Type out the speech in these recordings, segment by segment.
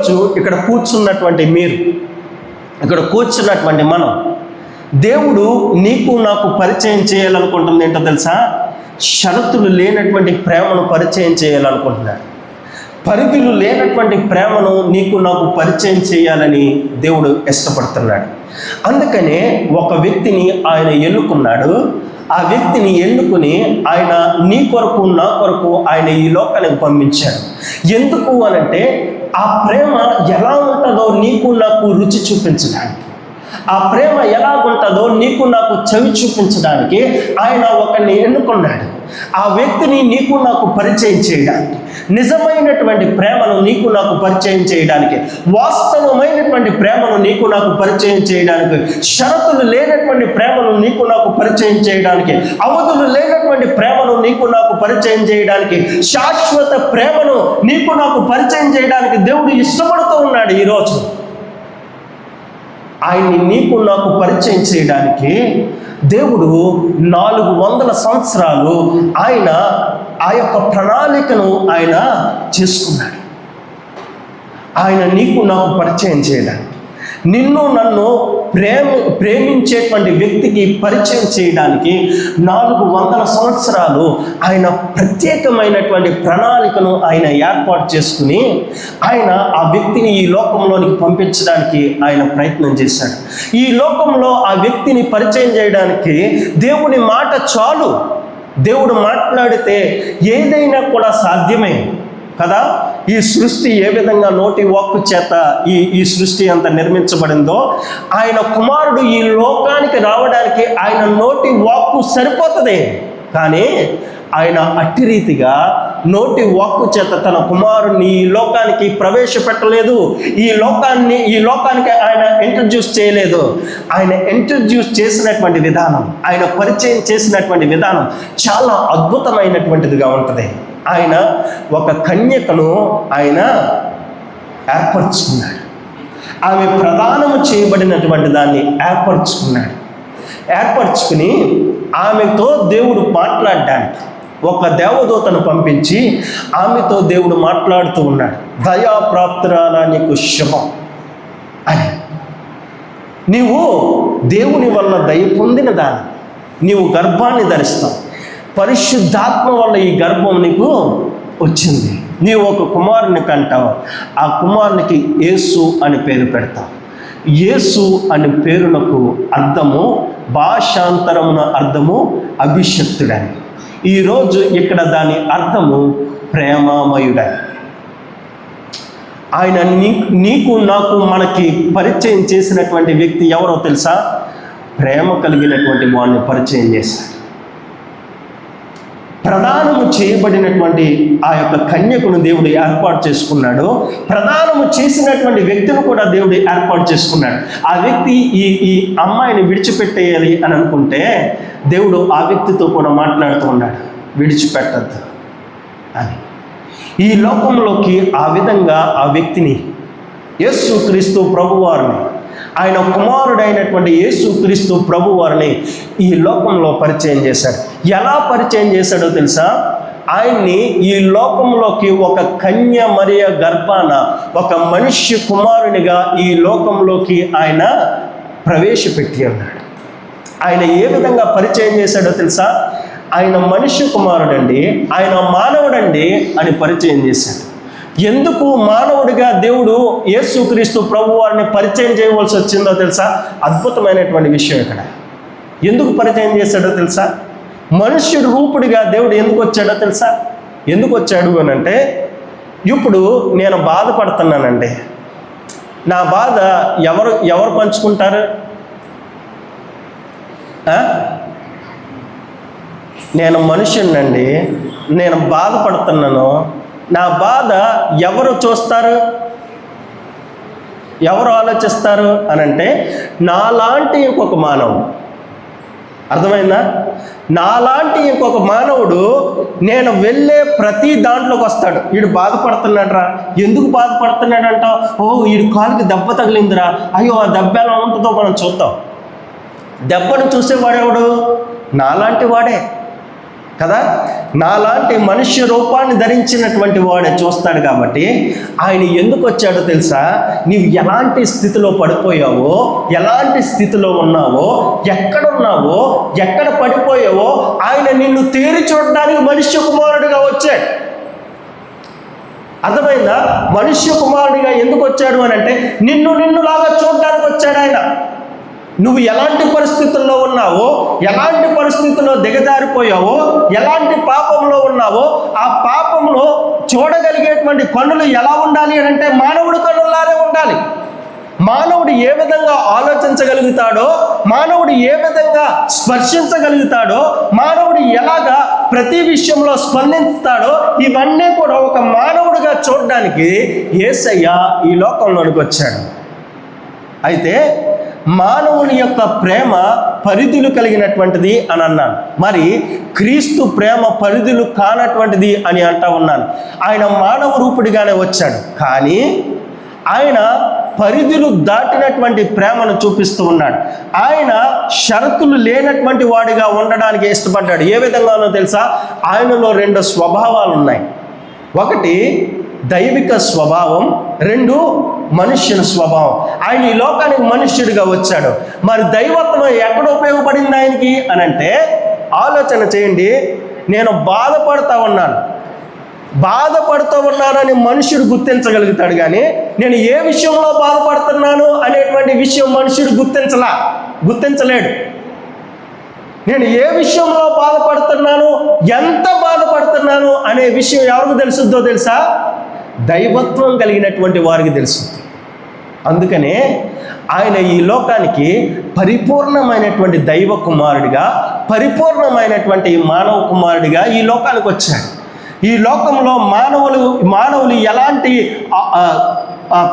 ఈరోజు ఇక్కడ కూర్చున్నటువంటి మీరు, ఇక్కడ కూర్చున్నటువంటి మనం, దేవుడు నీకు నాకు పరిచయం చేయాలనుకుంటుంది ఏంటో తెలుసా? షరతులు లేనటువంటి ప్రేమను పరిచయం చేయాలనుకుంటున్నాడు. పరిధులు లేనటువంటి ప్రేమను నీకు నాకు పరిచయం చేయాలని దేవుడు ఇష్టపడుతున్నాడు. అందుకనే ఒక వ్యక్తిని ఆయన ఎన్నుకున్నాడు. ఆ వ్యక్తిని ఎన్నుకుని ఆయన నీ కొరకు నా కొరకు ఆయన ఈ లోకానికి పంపించాడు. ఎందుకు అనంటే ఆ ప్రేమ ఎలా ఉంటుందో నీకు నాకు రుచి చూపించడానికి, ఆ ప్రేమ ఎలా ఉంటుందో నీకు నాకు చవి చూపించడానికి ఆయన ఒకరిని ఎన్నుకున్నాడు. ఆ వ్యక్తిని నీకు నాకు పరిచయం చేయడానికి, నిజమైనటువంటి ప్రేమను నీకు నాకు పరిచయం చేయడానికి, వాస్తవమైనటువంటి ప్రేమను నీకు నాకు పరిచయం చేయడానికి, షరతులు లేనటువంటి ప్రేమను నీకు నాకు పరిచయం చేయడానికి, అవధులు లేనటువంటి ప్రేమను నీకు నాకు పరిచయం చేయడానికి, శాశ్వత ప్రేమను నీకు నాకు పరిచయం చేయడానికి దేవుడు ఇష్టపడుతూ ఉన్నాడు. ఈరోజు ఆయన్ని నీకు నాకు పరిచయం చేయడానికి దేవుడు 400 సంవత్సరాలు ఆయన ఆ యొక్క ప్రణాళికను ఆయన చేసుకున్నాడు. ఆయన నీకు నాకు పరిచయం చేయడానికి, నిన్ను నన్ను ప్రేమించేటువంటి వ్యక్తికి పరిచయం చేయడానికి 400 సంవత్సరాలు ఆయన ప్రత్యేకమైనటువంటి ప్రణాళికను ఆయన ఏర్పాటు చేసుకుని ఆయన ఆ వ్యక్తిని ఈ లోకంలోనికి పంపించడానికి ఆయన ప్రయత్నం చేశాడు. ఈ లోకంలో ఆ వ్యక్తిని పరిచయం చేయడానికి దేవుని మాట చాలు. దేవుడు మాట్లాడితే ఏదైనా కూడా సాధ్యమే కదా. ఈ సృష్టి ఏ విధంగా నోటి వాక్కు చేత ఈ సృష్టి అంతా నిర్మించబడిందో, ఆయన కుమారుడు ఈ లోకానికి రావడానికి ఆయన నోటి వాక్కు సరిపోతుంది. కానీ ఆయన అట్టి రీతిగా నోటి వాక్కు చేత తన కుమారుడిని ఈ లోకానికి ప్రవేశపెట్టలేదు. ఈ లోకానికి ఆయన ఇంట్రడ్యూస్ చేయలేదు. ఆయన ఇంట్రడ్యూస్ చేసినటువంటి విధానం, ఆయన పరిచయం చేసినటువంటి విధానం చాలా అద్భుతమైనటువంటిదిగా ఉంటుంది. ఆయన ఒక కన్యకను ఆయన ఏర్పరచుకున్నాడు. ఆమె ప్రదానము చేయబడినటువంటి దాన్ని ఏర్పరచుకుని ఆమెతో దేవుడు మాట్లాడడానికి ఒక దేవదూతను పంపించి ఆమెతో దేవుడు మాట్లాడుతూ ఉన్నాడు. దయాప్రాప్తురాలా నీకు శుభం అని, నీవు దేవుని వల్ల దయ పొందిన దాన్ని, నీవు గర్భాన్ని ధరిస్తావు, పరిశుద్ధాత్మ వల్ల ఈ గర్భం నీకు వచ్చింది, నీవు ఒక కుమారుని కంటావు, ఆ కుమారునికి యేసు అని పేరు పెడతావు. యేసు అనే పేరునకు అర్థము, భాషాంతరమున అర్థము అభిషక్తుడని. ఈరోజు ఇక్కడ దాని అర్థము ప్రేమామయుడని. ఆయన నీకు నాకు మనకి పరిచయం చేసినటువంటి వ్యక్తి ఎవరో తెలుసా? ప్రేమ కలిగినటువంటి వాడిని పరిచయం చేశాడు. ప్రదానము చేయబడినటువంటి ఆ యొక్క కన్యకును దేవుడు ఏర్పాటు చేసుకున్నాడు. ప్రదానము చేసినటువంటి వ్యక్తిని కూడా దేవుడు ఏర్పాటు చేసుకున్నాడు. ఆ వ్యక్తి ఈ అమ్మాయిని విడిచిపెట్టేయాలి అని అనుకుంటే దేవుడు ఆ వ్యక్తితో కూడా మాట్లాడుతూ ఉన్నాడు, విడిచిపెట్టద్దు అని. ఈ లోకంలోకి ఆ విధంగా ఆ వ్యక్తిని, యేసుక్రీస్తు ప్రభువారిని, ఆయన కుమారుడైనటువంటి యేసుక్రీస్తు ప్రభువారిని ఈ లోకంలో పరిచయం చేశాడు. ఎలా పరిచయం చేశాడో తెలుసా? ఆయన్ని ఈ లోకంలోకి ఒక కన్య మరియ గర్భాన ఒక మనుష్య కుమారునిగా ఈ లోకంలోకి ఆయన ప్రవేశపెట్టి ఉన్నాడు. ఆయన ఏ విధంగా పరిచయం చేశాడో తెలుసా? ఆయన మనుష్య కుమారుడండి, ఆయన మానవుడండి అని పరిచయం చేశాడు. ఎందుకు మానవుడిగా దేవుడు యేసుక్రీస్తు ప్రభువారిని పరిచయం చేయవలసి వచ్చిందో తెలుసా? అద్భుతమైనటువంటి విషయం ఇక్కడ. ఎందుకు పరిచయం చేశాడో తెలుసా? మనుష్యుడు రూపుడిగా దేవుడు ఎందుకు వచ్చాడో తెలుసా? ఎందుకు వచ్చాడు అని అంటే, ఇప్పుడు నేను బాధపడుతున్నానండి, నా బాధ ఎవరు పంచుకుంటారు? నేను మనుష్యుడినండి, నేను బాధపడుతున్నాను, నా బాధ ఎవరు చూస్తారు, ఎవరు ఆలోచిస్తారు అని అంటే, నాలాంటి ఇంకొక మానవుడు. అర్థమైందా? నాలాంటి ఇంకొక మానవుడు నేను వెళ్ళే ప్రతి దాంట్లోకి వస్తాడు. వీడు బాధపడుతున్నాడురా, ఎందుకు బాధపడుతున్నాడంట? ఓ వీడి కాలుకి దెబ్బ తగిలిందిరా, అయ్యో ఆ దెబ్బ ఎలా ఉంటుందో మనం చూద్దాం. దెబ్బను చూసేవాడెవడు? నాలాంటి వాడే. కదా. నాలాంటి మనుష్య రూపాన్ని ధరించినటువంటి వాడే చూస్తాడు. కాబట్టి ఆయన ఎందుకు వచ్చాడో తెలుసా? నీవు ఎలాంటి స్థితిలో పడిపోయావో, ఎలాంటి స్థితిలో ఉన్నావో, ఎక్కడున్నావో, ఎక్కడ పడిపోయావో ఆయన నిన్ను తేరి చూడడానికి మనుష్య కుమారుడిగా వచ్చాడు. అర్థమైందా? మనుష్య కుమారుడిగా ఎందుకు వచ్చాడు అని అంటే నిన్నులాగా చూడడానికి వచ్చాడు ఆయన. నువ్వు ఎలాంటి పరిస్థితుల్లో ఉన్నావో, ఎలాంటి పరిస్థితుల్లో దిగజారిపోయావో, ఎలాంటి పాపంలో ఉన్నావో ఆ పాపంలో చూడగలిగేటువంటి కన్నులు ఎలా ఉండాలి అని అంటే మానవుడి కన్నులానే ఉండాలి. మానవుడు ఏ విధంగా ఆలోచించగలుగుతాడో, మానవుడు ఏ విధంగా స్పర్శించగలుగుతాడో, మానవుడు ఎలాగా ప్రతి విషయంలో స్పందిస్తాడో ఇవన్నీ కూడా ఒక మానవుడిగా చూడడానికి యేసయ్య ఈ లోకంలోనికి వచ్చాడు. అయితే మానవుని యొక్క ప్రేమ పరిధులు కలిగినటువంటిది అని అన్నాను. మరి క్రీస్తు ప్రేమ పరిధులు కానటువంటిది అని అంటా ఉన్నాను. ఆయన మానవ రూపుడిగానే వచ్చాడు, కానీ ఆయన పరిధులు దాటినటువంటి ప్రేమను చూపిస్తూ ఉన్నాడు. ఆయన షరతులు లేనటువంటి వాడిగా ఉండడానికి ఇష్టపడ్డాడు. ఏ విధంగానో తెలుసా? ఆయనలో 2 స్వభావాలు ఉన్నాయి. ఒకటి దైవిక స్వభావం, 2 మనుష్యుల స్వభావం. ఆయన ఈ లోకానికి మనుష్యుడిగా వచ్చాడు. మరి దైవత్వం ఎక్కడ ఉపయోగపడింది ఆయనకి అని అంటే ఆలోచన చేయండి. నేను బాధపడుతూ ఉన్నానని మనుషుడు గుర్తించగలుగుతాడు, కానీ నేను ఏ విషయంలో బాధపడుతున్నాను అనేటువంటి విషయం మనుషుడు గుర్తించలేడు. నేను ఏ విషయంలో బాధపడుతున్నాను, ఎంత బాధపడుతున్నాను అనే విషయం ఎవరికి తెలుసుద్దో తెలుసా? దైవత్వం కలిగినటువంటి వారికి తెలుస్తుంది. అందుకనే ఆయన ఈ లోకానికి పరిపూర్ణమైనటువంటి దైవ కుమారుడిగా, పరిపూర్ణమైనటువంటి మానవ కుమారుడిగా ఈ లోకానికి వచ్చాడు. ఈ లోకంలో మానవులు ఎలాంటి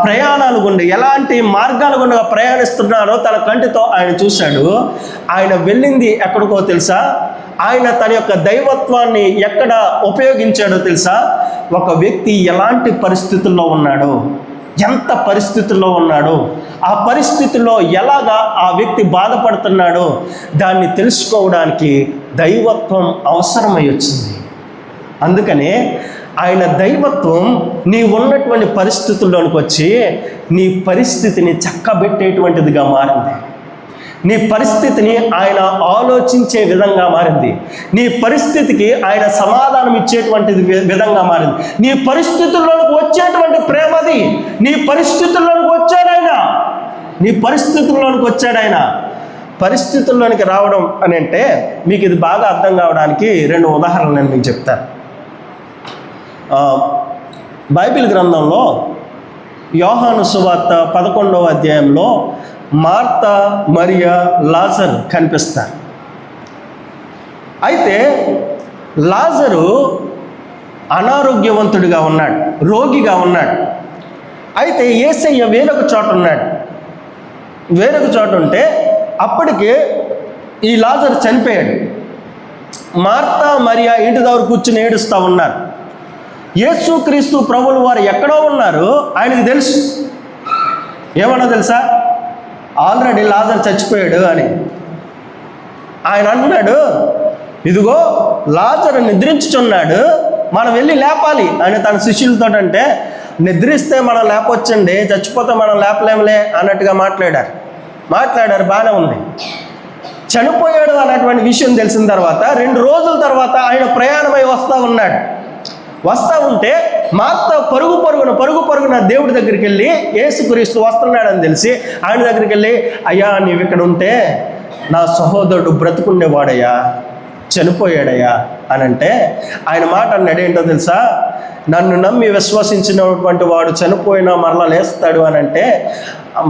ప్రయాణాలు గుండా, ఎలాంటి మార్గాలు గుండా ప్రయాణిస్తున్నారో తన కంటితో ఆయన చూశాడు. ఆయన వెళ్ళింది ఎక్కడికో తెలుసా? ఆయన తన యొక్క దైవత్వాన్ని ఎక్కడ ఉపయోగించాడో తెలుసా? ఒక వ్యక్తి ఎలాంటి పరిస్థితుల్లో ఉన్నాడో, ఎంత పరిస్థితుల్లో ఉన్నాడో, ఆ పరిస్థితుల్లో ఎలాగా ఆ వ్యక్తి బాధపడుతున్నాడో దాన్ని తెలుసుకోవడానికి దైవత్వం అవసరమై వచ్చింది. అందుకనే ఆయన దైవత్వం నీ ఉన్నటువంటి పరిస్థితుల్లోనికి వచ్చి నీ పరిస్థితిని చక్కబెట్టేటువంటిదిగా మారింది. నీ పరిస్థితిని ఆయన ఆలోచించే విధంగా మారింది. నీ పరిస్థితికి ఆయన సమాధానం ఇచ్చేటువంటిది విధంగా మారింది. నీ పరిస్థితుల్లోనికి వచ్చేటువంటి ప్రేమది. నీ పరిస్థితుల్లోనికి వచ్చాడాయన. పరిస్థితుల్లోనికి రావడం అని అంటే మీకు ఇది బాగా అర్థం కావడానికి 2 ఉదాహరణలు నేను మీకు చెప్తాను. బైబిల్ గ్రంథంలో యోహాను సువార్త 11వ అధ్యాయంలో మార్తా, మరియా, లాజరు కనిపిస్తారు. అయితే లాజరు అనారోగ్యవంతుడిగా ఉన్నాడు, రోగిగా ఉన్నాడు. అయితే యేసయ్య వేరొక చోట ఉంటే అప్పటికే ఈ లాజరు చనిపోయాడు. మార్తా, మరియా ఇంటి దగ్గర కూర్చుని ఏడుస్తూ ఉన్నారు. యేసుక్రీస్తు ప్రభువుల వారు ఎక్కడో ఉన్నారు, ఆయనకు తెలుసు. ఏమన్నా తెలుసా? ఆల్రెడీ లాజరు చచ్చిపోయాడు అని. ఆయన అన్నాడు, ఇదిగో లాజరు నిద్రించుచున్నాడు, మనం వెళ్ళి లేపాలి అని తన శిష్యులతో. అంటే నిద్రిస్తే మనం లేపొచ్చండి, చచ్చిపోతే మనం లేపలేములే అన్నట్టుగా మాట్లాడారు. బాగానే ఉంది. చనిపోయాడు అన్నటువంటి విషయం తెలిసిన తర్వాత 2 రోజుల తర్వాత ఆయన ప్రయాణమై వస్తూ ఉంటే మార్తా పరుగు పరుగున దేవుడి దగ్గరికి వెళ్ళి యేసుక్రీస్తు వస్తున్నాడని తెలిసి ఆయన దగ్గరికి వెళ్ళి, అయ్యా నీవు ఇక్కడ ఉంటే నా సహోదరుడు బ్రతుకుండేవాడయ్యా, చనిపోయాడయ్యా అని అంటే ఆయన మాట అన్నాడు. ఏంటో తెలుసా? నన్ను నమ్మి విశ్వసించినటువంటి వాడు చనిపోయినా మరలా లేస్తాడు అని అంటే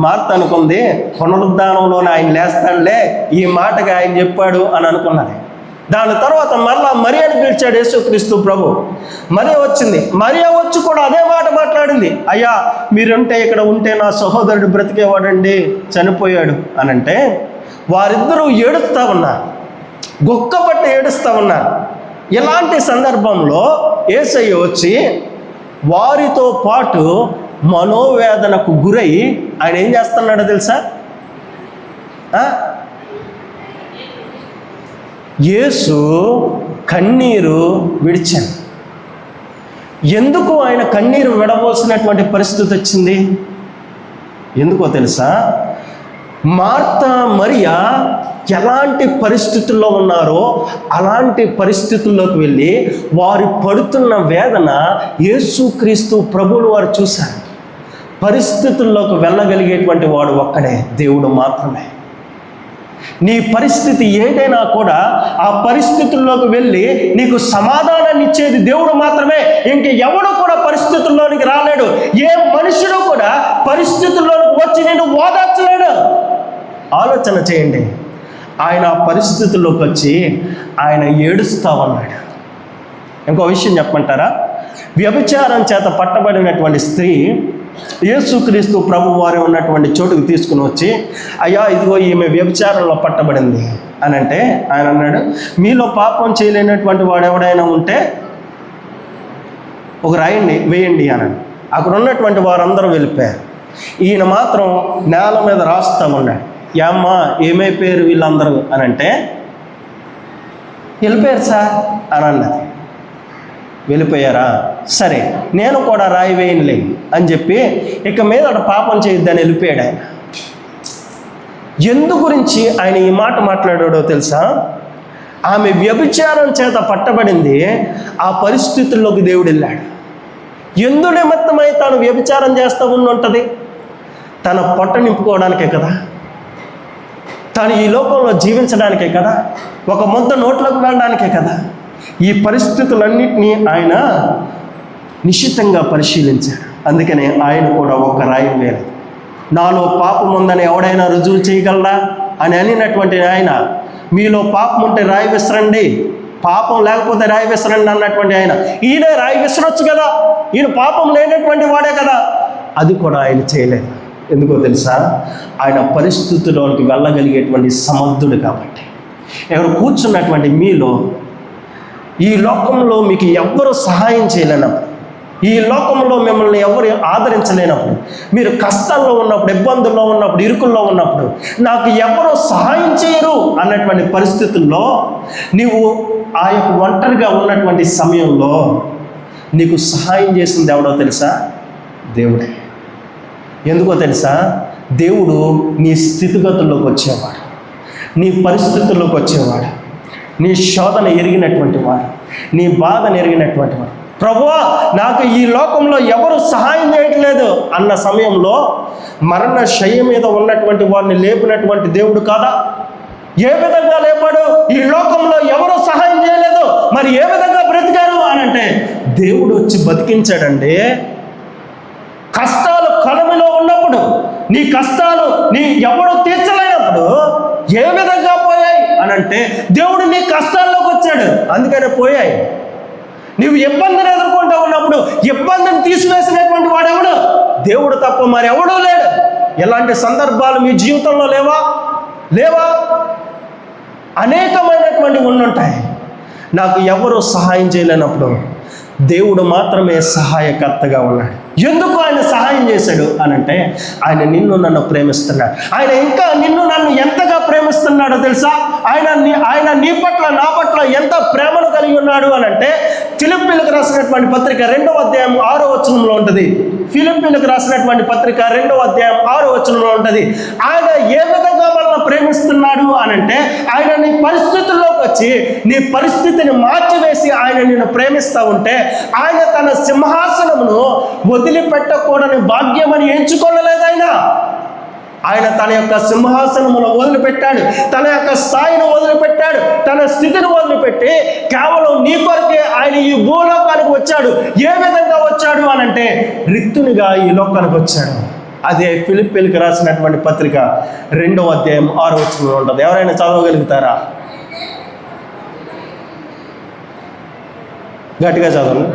మార్తా అనుకుంది, పునరుద్ధానంలోనే ఆయన లేస్తాడులే, ఈ మాటగా ఆయన చెప్పాడు అని అనుకున్నది. దాని తర్వాత మరలా మరియాని పిలిచాడు యేసుక్రీస్తు ప్రభు. మరియా వచ్చింది. మరియా వచ్చి కూడా అదే మాట మాట్లాడింది, అయ్యా మీరుంటే ఇక్కడ ఉంటే నా సహోదరుడు బ్రతికేవాడండి, చనిపోయాడు అని అంటే వారిద్దరూ ఏడుస్తూ ఉన్నారు, గుక్కపట్టి ఏడుస్తూ ఉన్నారు. ఇలాంటి సందర్భంలో యేసయ్య వచ్చి వారితో పాటు మనోవేదనకు గురై ఆయన ఏం చేస్తున్నాడో తెలుసా? యేసు కన్నీరు విడిచాను. ఎందుకు ఆయన కన్నీరు విడవలసినటువంటి పరిస్థితి వచ్చింది? ఎందుకో తెలుసా? మార్తా మరియా ఎలాంటి పరిస్థితుల్లో ఉన్నారో అలాంటి పరిస్థితుల్లోకి వెళ్ళి వారు పడుతున్న వేదన యేసుక్రీస్తు ప్రభువులు వారు చూశారు. పరిస్థితుల్లోకి వెళ్ళగలిగేటువంటి వాడు ఒక్కడే, దేవుడు మాత్రమే. నీ పరిస్థితి ఏదైనా కూడా ఆ పరిస్థితుల్లోకి వెళ్ళి నీకు సమాధానాన్ని ఇచ్చేది దేవుడు మాత్రమే. ఇంక ఎవడు కూడా పరిస్థితుల్లోనికి రాలేడు. ఏ మనుషుడు కూడా పరిస్థితుల్లోనికి వచ్చి నేను ఓదార్చలేడు. ఆలోచన చేయండి. ఆయన ఆ పరిస్థితుల్లోకి వచ్చి ఆయన ఏడుస్తూ ఉన్నాడు. ఇంకో విషయం చెప్పమంటారా? వ్యభిచారం చేత పట్టబడినటువంటి స్త్రీ యేసుక్రీస్తు ప్రభు వారు ఉన్నటువంటి చోటుకు తీసుకుని వచ్చి, అయ్యా ఇదిగో ఈమె వ్యభిచారంలో పట్టబడింది అని అంటే ఆయన అన్నాడు, మీలో పాపం చేయలేనటువంటి వాడు ఎవడైనా ఉంటే ఒక రాయండి వేయండి అన్నాడు. అక్కడ ఉన్నటువంటి వారందరూ వెళ్ళిపోయారు. ఈయన మాత్రం నేల మీద రాస్తూ ఉన్నాడు. ఏమ్మా ఏమైపోయారు వీళ్ళందరూ అని అంటే, వెళ్ళిపోయారు సార్ అని అన్నది. వెళ్ళిపోయారా? సరే నేను కూడా రాయి వేయనులే అని చెప్పి ఇక మీద పాపం చేయొద్దని వెళ్ళిపోయాడు ఆయన. ఎందు గురించి ఆయన ఈ మాట మాట్లాడాడో తెలుసా? ఆమె వ్యభిచారం చేత పట్టబడింది. ఆ పరిస్థితుల్లోకి దేవుడు వెళ్ళాడు. ఎందు నిమిత్తమై తాను వ్యభిచారం చేస్తూ ఉంటుంది? తన పొట్ట నింపుకోవడానికే కదా, తాను ఈ లోకంలో జీవించడానికే కదా, ఒక ముద్ద నోట్లోకి వెళ్ళడానికే కదా. ఈ పరిస్థితులన్నింటినీ ఆయన నిశితంగా పరిశీలించాడు. అందుకనే ఆయన కూడా ఒక రాయి వేయలేదు. నాలో పాపం ఉందని ఎవడైనా రుజువు చేయగలరా అని అనినటువంటి ఆయన, మీలో పాపం ఉంటే రాయి విసరండి, పాపం లేకపోతే రాయి విసరండి అన్నటువంటి ఆయన, ఈయన రాయి విసరొచ్చు కదా, ఈయన పాపం లేనటువంటి వాడే కదా. అది కూడా ఆయన చేయలేదు. ఎందుకో తెలుసా? ఆయన పరిస్థితుల్లోకి వెళ్ళగలిగేటువంటి సమర్థుడు కాబట్టి. ఎవరు కూర్చున్నటువంటి మీలో ఈ లోకంలో మీకు ఎవ్వరూ సహాయం చేయలేనప్పుడు, ఈ లోకంలో మిమ్మల్ని ఎవరు ఆదరించలేనప్పుడు, మీరు కష్టాల్లో ఉన్నప్పుడు, ఇబ్బందుల్లో ఉన్నప్పుడు, ఇరుకుల్లో ఉన్నప్పుడు, నాకు ఎవరో సహాయం చేయరు అన్నటువంటి పరిస్థితుల్లో నీవు ఆ యొక్క ఒంటరిగా ఉన్నటువంటి సమయంలో నీకు సహాయం చేసింది ఎవడో తెలుసా? దేవుడే. ఎందుకో తెలుసా? దేవుడు నీ స్థితిగతుల్లోకి వచ్చేవాడు, నీ పరిస్థితుల్లోకి వచ్చేవాడు, నీ శోధన ఎరిగినటువంటి వాడు, నీ బాధను ఎరిగినటువంటి వాడు. ప్రభువా నాకు ఈ లోకంలో ఎవరు సహాయం చేయట్లేదు అన్న సమయంలో మరణ శయ్య మీద ఉన్నటువంటి వారిని లేపినటువంటి దేవుడు కాదా? ఏ విధంగా లేపాడు? ఈ లోకంలో ఎవరు సహాయం చేయలేదు, మరి ఏ విధంగా బ్రతికారు అని అంటే దేవుడు వచ్చి బతికించాడండి. కష్టాలు కలమిలో ఉన్నప్పుడు, నీ కష్టాలు నీ ఎవడు తీర్చలేనప్పుడు ఏ విధంగా పోయాయి అని అంటే దేవుడు నీ కష్టాల్లోకి వచ్చాడు, అందుకనే పోయాయి. నీవు ఇబ్బందిని ఎదుర్కొంటూ ఉన్నప్పుడు ఇబ్బందిని తీసివేసినటువంటి వాడెవడు? దేవుడు తప్ప మరి ఎవడూ లేడు. ఎలాంటి సందర్భాలు మీ జీవితంలో లేవా? అనేకమైనటువంటి ఉండుంటాయి. నాకు ఎవరు సహాయం చేయలేనప్పుడు దేవుడు మాత్రమే సహాయకర్తగా ఉన్నాడు. ఎందుకు ఆయన సహాయం చేశాడు అని అంటే ఆయన నిన్ను నన్ను ప్రేమిస్తున్నాడు. ఆయన ఇంకా నిన్ను నన్ను ఎంతగా ప్రేమిస్తున్నాడో తెలుసా? ఆయన నీ పట్ల నా పట్ల ఎంత ప్రేమను కలిగి ఉన్నాడు అని అంటే ఫిలిప్పీలకు రాసినటువంటి పత్రిక 2వ అధ్యాయం 6వ వచనంలో ఉంటుంది. ఫిలిప్పీలకు రాసినటువంటి పత్రిక 2వ అధ్యాయం 6వ వచనంలో ఉంటుంది. ఆయన ఏ విధంగా మనల్ని ప్రేమిస్తున్నాడు అని అంటే ఆయన నీ పరిస్థితుల్లోకి వచ్చి నీ పరిస్థితిని మార్చివేసి ఆయన నిన్ను ప్రేమిస్తూ ఉంటే ఆయన తన సింహాసనమును వదిలిపెట్టకూడని భాగ్యమని ఎంచుకోలేదు. ఆయన తన యొక్క సింహాసనమును వదిలిపెట్టాడు, తన యొక్క స్థాయిని వదిలిపెట్టాడు, తన స్థితిని వదిలిపెట్టి కేవలం నీ కొరకే ఆయన ఈ భూలోకానికి వచ్చాడు. ఏ విధంగా వచ్చాడు అని అంటే రిక్తునిగా ఈ లోకానికి వచ్చాడు. అదే ఫిలిప్పీలకు రాసినటువంటి పత్రిక 2వ అధ్యాయం 6వ వచనంలో ఉంటుంది. ఎవరైనా చదవగలుగుతారా? గట్టిగా చదవండి.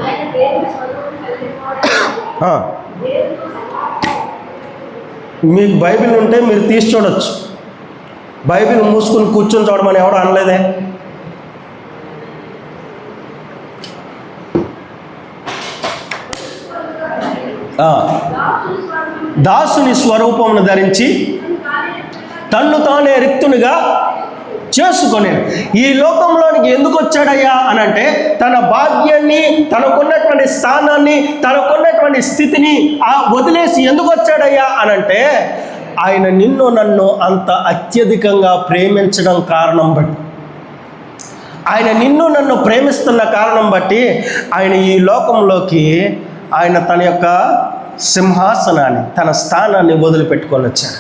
మీకు బైబిల్ ఉంటే మీరు తీసి చూడొచ్చు. బైబిల్ మూసుకుని కూర్చొని చూడమని ఎవడో అనలేదే. దాసుని స్వరూపమును ధరించి తన్ను తానే రిక్తునిగా చేసుకొని ఈ లోకంలోనికి ఎందుకు వచ్చాడయ్యా అని అంటే తన భాగ్యాన్ని, తనకున్నటువంటి స్థానాన్ని, తనకున్నటువంటి స్థితిని వదిలేసి ఎందుకు వచ్చాడయ్యా అని అంటే ఆయన నిన్ను నన్ను అంత అత్యధికంగా ప్రేమించడం కారణం బట్టి, ఆయన నిన్ను నన్ను ప్రేమిస్తున్న కారణం బట్టి ఆయన ఈ లోకంలోకి ఆయన తన యొక్క సింహాసనాన్ని, తన స్థానాన్ని వదిలిపెట్టుకొని వచ్చాడు.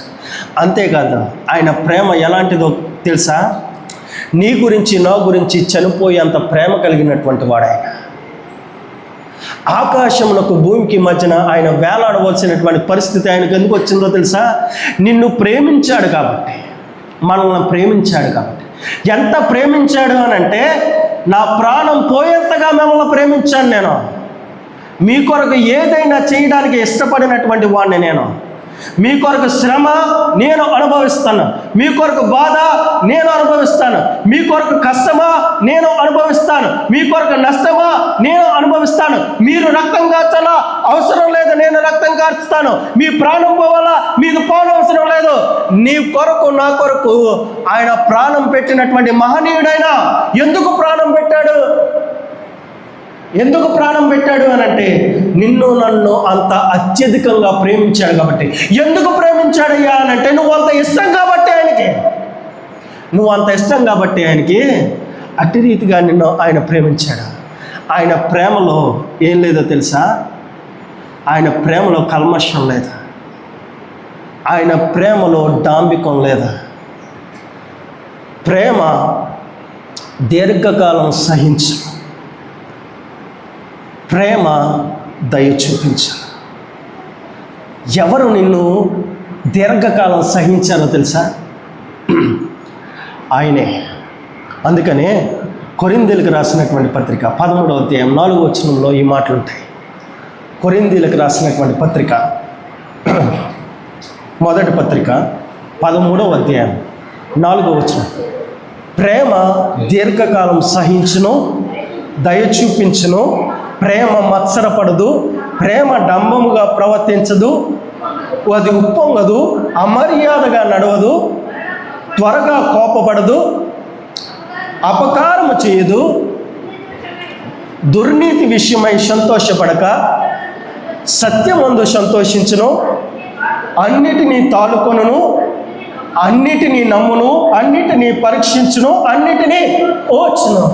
అంతేకాదు ఆయన ప్రేమ ఎలాంటిదో తెలుసా? నీ గురించి నా గురించి చనిపోయేంత ప్రేమ కలిగినటువంటి వాడు ఆయన. ఆకాశమునకు భూమికి మధ్యన ఆయన వేలాడవలసినటువంటి పరిస్థితి ఆయనకు ఎందుకు వచ్చిందో తెలుసా? నిన్ను ప్రేమించాడు కాబట్టి, మనల్ని ప్రేమించాడు కాబట్టి. ఎంత ప్రేమించాడు అని అంటే నా ప్రాణం పోయేంతగా మిమ్మల్ని ప్రేమించాను నేను. మీ కొరకు ఏదైనా చేయడానికి ఇష్టపడినటువంటి వాడిని నేను. మీ కొరకు శ్రమ నేను అనుభవిస్తాను, మీ కొరకు బాధ నేను అనుభవిస్తాను, మీ కొరకు కష్టమా నేను అనుభవిస్తాను, మీ కొరకు నష్టమా నేను అనుభవిస్తాను. మీరు రక్తం కార్చాలా? అవసరం లేదు, నేను రక్తం కార్చుతాను. మీ ప్రాణం పోవాలా? మీకు ప్రాణం అవసరం లేదు. నీ కొరకు నా కొరకు ఆయన ప్రాణం పెట్టినటువంటి మహనీయుడైన ఎందుకు ప్రాణం పెట్టాడు? ఎందుకు ప్రాణం పెట్టాడు అని అంటే నిన్ను నన్ను అంత అత్యధికంగా ప్రేమించాడు కాబట్టి. ఎందుకు ప్రేమించాడయ్యా అని అంటే నువ్వు అంత ఇష్టం కాబట్టి ఆయనకి, నువ్వు అంత ఇష్టం కాబట్టి ఆయనకి అట్టి రీతిగా నిన్ను ఆయన ప్రేమించాడు. ఆయన ప్రేమలో ఏం లేదో తెలుసా? ఆయన ప్రేమలో కల్మషం లేదు, ఆయన ప్రేమలో డాంబికం లేదు. ప్రేమ దీర్ఘకాలం సహించు, ప్రేమ దయ చూపించాలి. ఎవరు నిన్ను దీర్ఘకాలం సహించారో తెలుసా? ఆయనే. అందుకనే కొరింథీయులకు రాసినటువంటి పత్రిక 13వ అధ్యాయం 4వ వచనంలో ఈ మాటలు ఉంటాయి. కొరింథీయులకు రాసినటువంటి పత్రిక మొదటి పత్రిక 13వ అధ్యాయం 4వ వచనం, ప్రేమ దీర్ఘకాలం సహించును, దయ చూపించును, ప్రేమ మత్సరపడదు, ప్రేమ డంబముగా ప్రవర్తించదు, అది ఉప్పొంగదు, అమర్యాదగా నడవదు, త్వరగా కోపపడదు, అపకారము చేయదు, దుర్నీతి విషయమై సంతోషపడక సత్యమందు సంతోషించును, అన్నిటినీ తాలుకొనును, అన్నిటినీ నమ్మును, అన్నిటినీ పరీక్షించును, అన్నిటినీ ఓర్చును.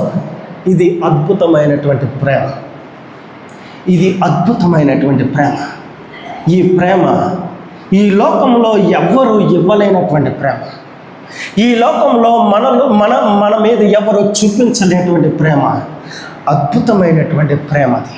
ఇది అద్భుతమైనటువంటి ప్రేమ. ఇది అద్భుతమైనటువంటి ప్రేమ. ఈ ప్రేమ ఈ లోకంలో ఎవ్వరూ ఇవ్వలేనటువంటి ప్రేమ. ఈ లోకంలో మన మీద ఎవరు చూపించలేనటువంటి ప్రేమ. అద్భుతమైనటువంటి ప్రేమ అది.